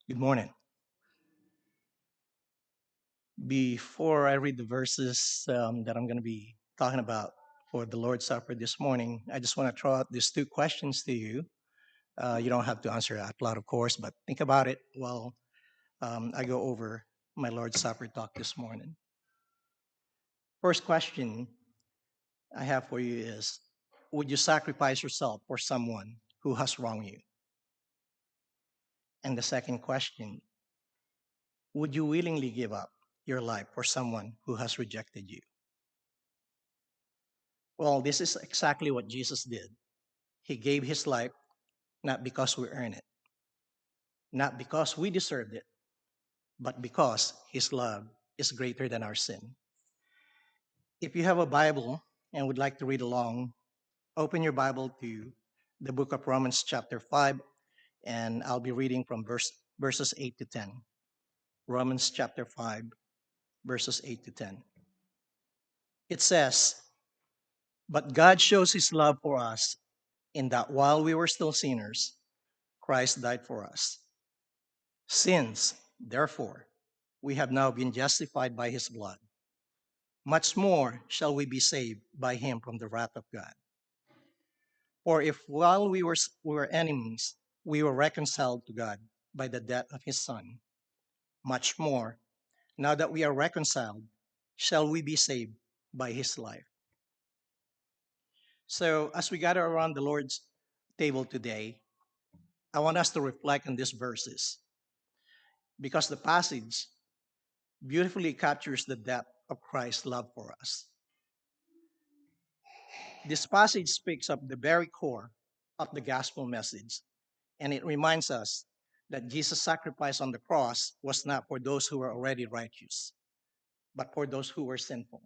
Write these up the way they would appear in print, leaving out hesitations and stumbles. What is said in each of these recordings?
Good morning. Before I read the verses that I'm going to be talking about for the Lord's Supper this morning, I just want to throw out these two questions to you. You don't have to answer out loud, of course, but think about it while I go over my Lord's Supper talk this morning. First question I have for you is: would you sacrifice yourself for someone who has wronged you? And the second question: would you willingly give up your life for someone who has rejected you? Well, this is exactly what Jesus did. He gave his life not because we earned it, not because we deserved it, but because his love is greater than our sin. If you have a Bible and would like to read along, open your Bible to the book of Romans, chapter 5, and I'll be reading from verses 8 to 10. Romans, chapter 5, verses 8 to 10. It says, "But God shows his love for us in that while we were still sinners, Christ died for us. Since, therefore, we have now been justified by his blood, much more shall we be saved by him from the wrath of God. For if while we were enemies, we were reconciled to God by the death of his Son, much more, now that we are reconciled, shall we be saved by his life." So, as we gather around the Lord's table today, I want us to reflect on these verses because the passage beautifully captures the depth of Christ's love for us. This passage speaks of the very core of the gospel message, and it reminds us that Jesus' sacrifice on the cross was not for those who were already righteous, but for those who were sinful,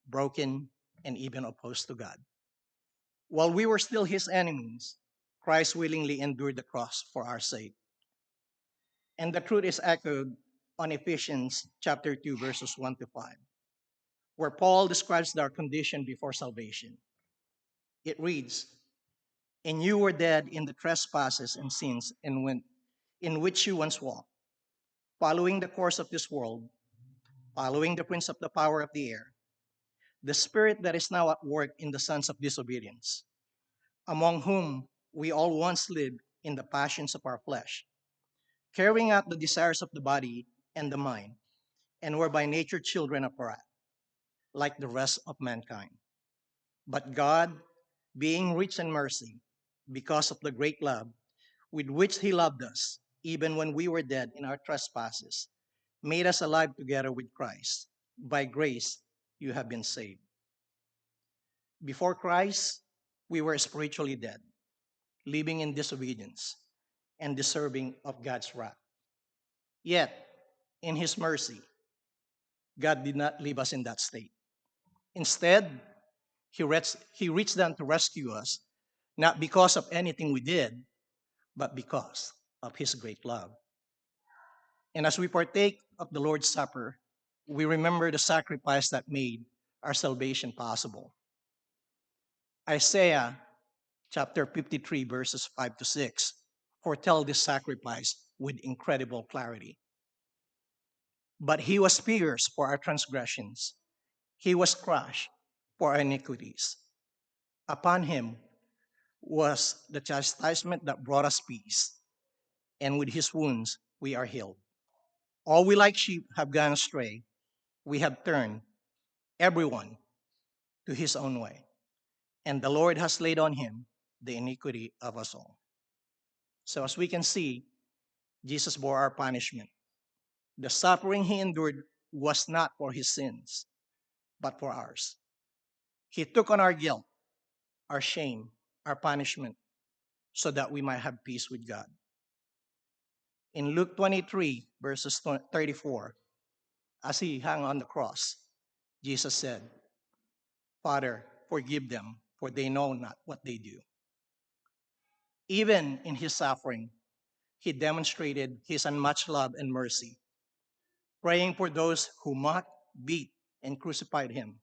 broken, and even opposed to God. While we were still his enemies, Christ willingly endured the cross for our sake. And the truth is echoed on Ephesians chapter 2, verses 1 to 5, where Paul describes our condition before salvation. It reads, "And you were dead in the trespasses and sins in which you once walked, following the course of this world, following the prince of the power of the air, the spirit that is now at work in the sons of disobedience, among whom we all once lived in the passions of our flesh, carrying out the desires of the body and the mind, and were by nature children of wrath, like the rest of mankind. But God, being rich in mercy, because of the great love with which he loved us, even when we were dead in our trespasses, made us alive together with Christ. By grace, you have been saved." Before Christ, we were spiritually dead, living in disobedience and deserving of God's wrath. Yet, in his mercy, God did not leave us in that state. Instead, he reached down to rescue us, not because of anything we did, but because of his great love. And as we partake of the Lord's Supper, we remember the sacrifice that made our salvation possible. Isaiah chapter 53, verses 5 to 6, foretell this sacrifice with incredible clarity. "But he was pierced for our transgressions, he was crushed for our iniquities. Upon him was the chastisement that brought us peace, and with his wounds we are healed. All we like sheep have gone astray, we have turned everyone to his own way, and the Lord has laid on him the iniquity of us all." So, as we can see, Jesus bore our punishment. The suffering he endured was not for his sins, but for ours. He took on our guilt, our shame, our punishment, so that we might have peace with God. In Luke 23, verses 34, as he hung on the cross, Jesus said, "Father, forgive them, for they know not what they do." Even in his suffering, he demonstrated his unmatched love and mercy, praying for those who mocked, beat, and crucified him.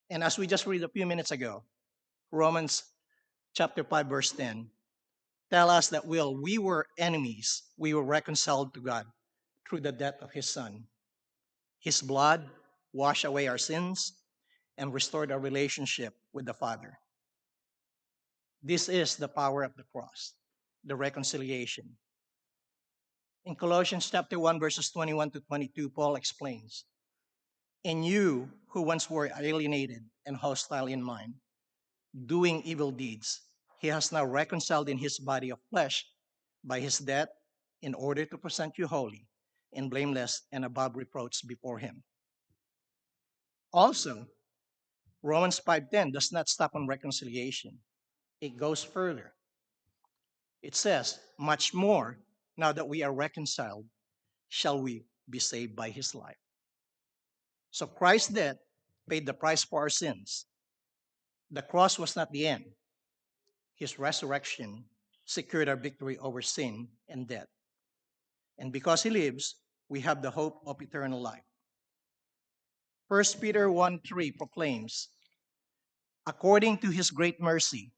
And as we just read a few minutes ago, Romans chapter 5, verse 10, tell us that while we were enemies, we were reconciled to God through the death of his Son. His blood washed away our sins and restored our relationship with the Father. This is the power of the cross, the reconciliation. In Colossians chapter 1, verses 21 to 22, Paul explains, "In you who once were alienated and hostile in mind, doing evil deeds, he has now reconciled in his body of flesh by his death in order to present you holy and blameless and above reproach before him." Also, Romans 5:10 does not stop on reconciliation. It goes further. It says, "Much more, now that we are reconciled, shall we be saved by his life." So Christ's death paid the price for our sins. The cross was not the end. His resurrection secured our victory over sin and death. And because he lives, we have the hope of eternal life. 1 Peter 1:3 proclaims, "According to his great mercy,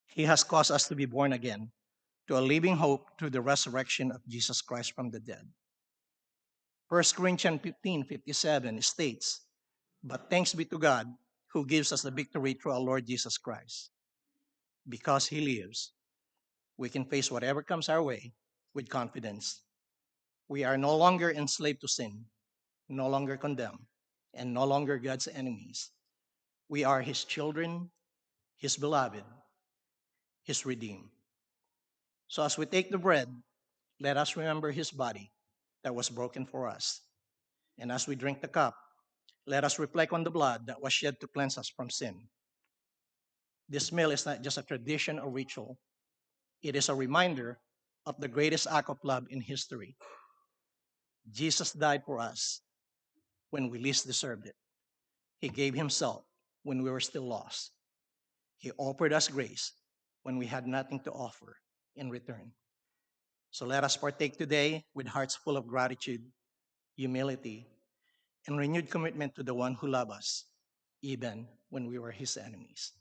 he has caused us to be born again to a living hope through the resurrection of Jesus Christ from the dead." 1 Corinthians 15:57 states, "But thanks be to God who gives us the victory through our Lord Jesus Christ. Because he lives, we can face whatever comes our way with confidence. We are no longer enslaved to sin, no longer condemned, and no longer God's enemies. We are his children, his beloved, his redeemed." So as we take the bread, let us remember his body that was broken for us. And as we drink the cup, let us reflect on the blood that was shed to cleanse us from sin. This meal is not just a tradition or ritual, it is a reminder of the greatest act of love in history. Jesus died for us when we least deserved it. He gave himself when we were still lost. He offered us grace when we had nothing to offer in return. So let us partake today with hearts full of gratitude, humility, and renewed commitment to the one who loved us, even when we were his enemies.